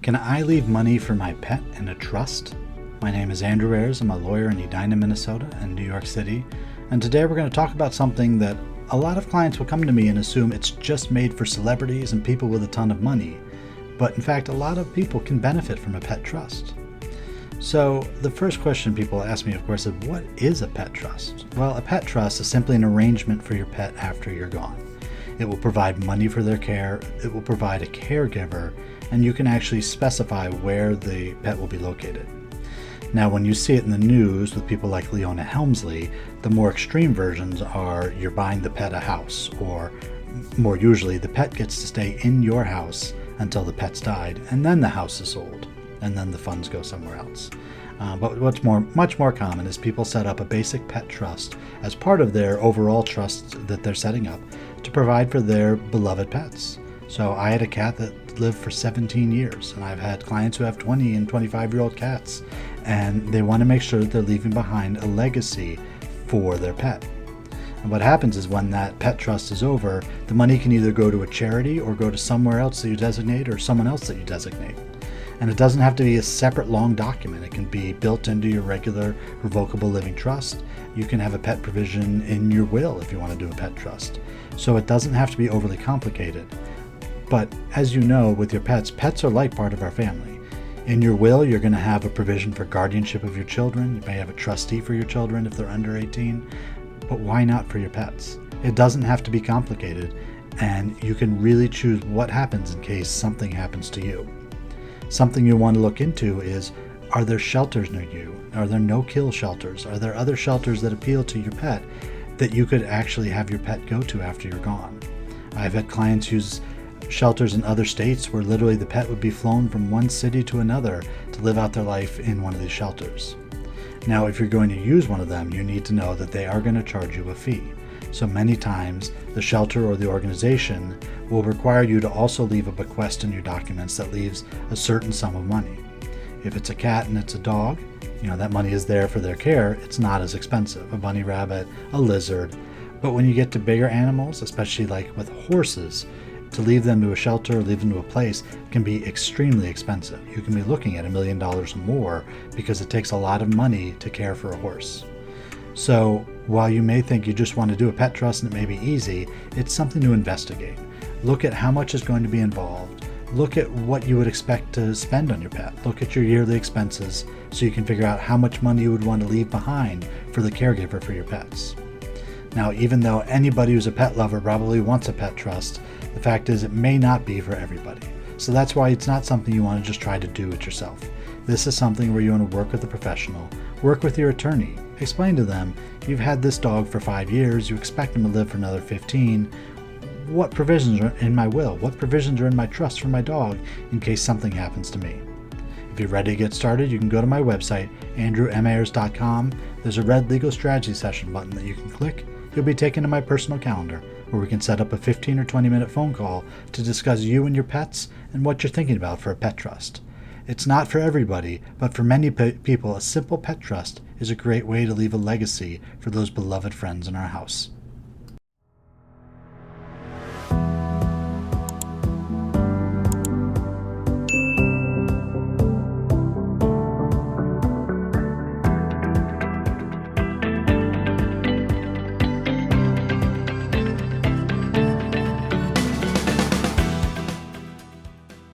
Can I leave money for my pet in a trust? My name is Andrew Ayers. I'm a lawyer in Edina, Minnesota and New York City. And today we're going to talk about something that a lot of clients will come to me and assume it's just made for celebrities and people with a ton of money. But in fact, a lot of people can benefit from a pet trust. So the first question people ask me, of course, is what is a pet trust? Well, a pet trust is simply an arrangement for your pet after you're gone. It will provide money for their care, it will provide a caregiver, and you can actually specify where the pet will be located. Now, when you see it in the news with people like Leona Helmsley, the more extreme versions are you're buying the pet a house, or more usually the pet gets to stay in your house until the pet's died, and then the house is sold, and then the funds go somewhere else. But what's much more common is people set up a basic pet trust as part of their overall trust that they're setting up to provide for their beloved pets. So I had a cat that lived for 17 years, and I've had clients who have 20 and 25-year-old cats, and they want to make sure that they're leaving behind a legacy for their pet. And what happens is when that pet trust is over, the money can either go to a charity or go to somewhere else that you designate or someone else that you designate. And it doesn't have to be a separate long document. It can be built into your regular revocable living trust. You can have a pet provision in your will if you want to do a pet trust. So it doesn't have to be overly complicated. But as you know, with your pets, pets are like part of our family. In your will, you're going to have a provision for guardianship of your children. You may have a trustee for your children if they're under 18. But why not for your pets? It doesn't have to be complicated, and you can really choose what happens in case something happens to you. Something you want to look into is, are there shelters near you? Are there no-kill shelters? Are there other shelters that appeal to your pet that you could actually have your pet go to after you're gone? I've had clients use shelters in other states where literally the pet would be flown from one city to another to live out their life in one of these shelters. Now, if you're going to use one of them, you need to know that they are going to charge you a fee. So many times, the shelter or the organization will require you to also leave a bequest in your documents that leaves a certain sum of money. If it's a cat and it's a dog, that money is there for their care. It's not as expensive. A bunny rabbit, a lizard. But when you get to bigger animals, especially like with horses, to leave them to a shelter or leave them to a place can be extremely expensive. You can be looking at $1 million or more because it takes a lot of money to care for a horse. So while you may think you just want to do a pet trust and it may be easy, it's something to investigate. Look at how much is going to be involved. Look at what you would expect to spend on your pet. Look at your yearly expenses so you can figure out how much money you would want to leave behind for the caregiver for your pets. Now, even though anybody who's a pet lover probably wants a pet trust, the fact is it may not be for everybody. So that's why it's not something you want to just try to do it yourself. This is something where you want to work with a professional, work with your attorney, explain to them, you've had this dog for 5 years, you expect him to live for another 15. What provisions are in my will? What provisions are in my trust for my dog in case something happens to me? If you're ready to get started, you can go to my website, andrewmayers.com. There's a red legal strategy session button that you can click. You'll be taken to my personal calendar where we can set up a 15 or 20-minute phone call to discuss you and your pets and what you're thinking about for a pet trust. It's not for everybody, but for many people, a simple pet trust is a great way to leave a legacy for those beloved friends in our house.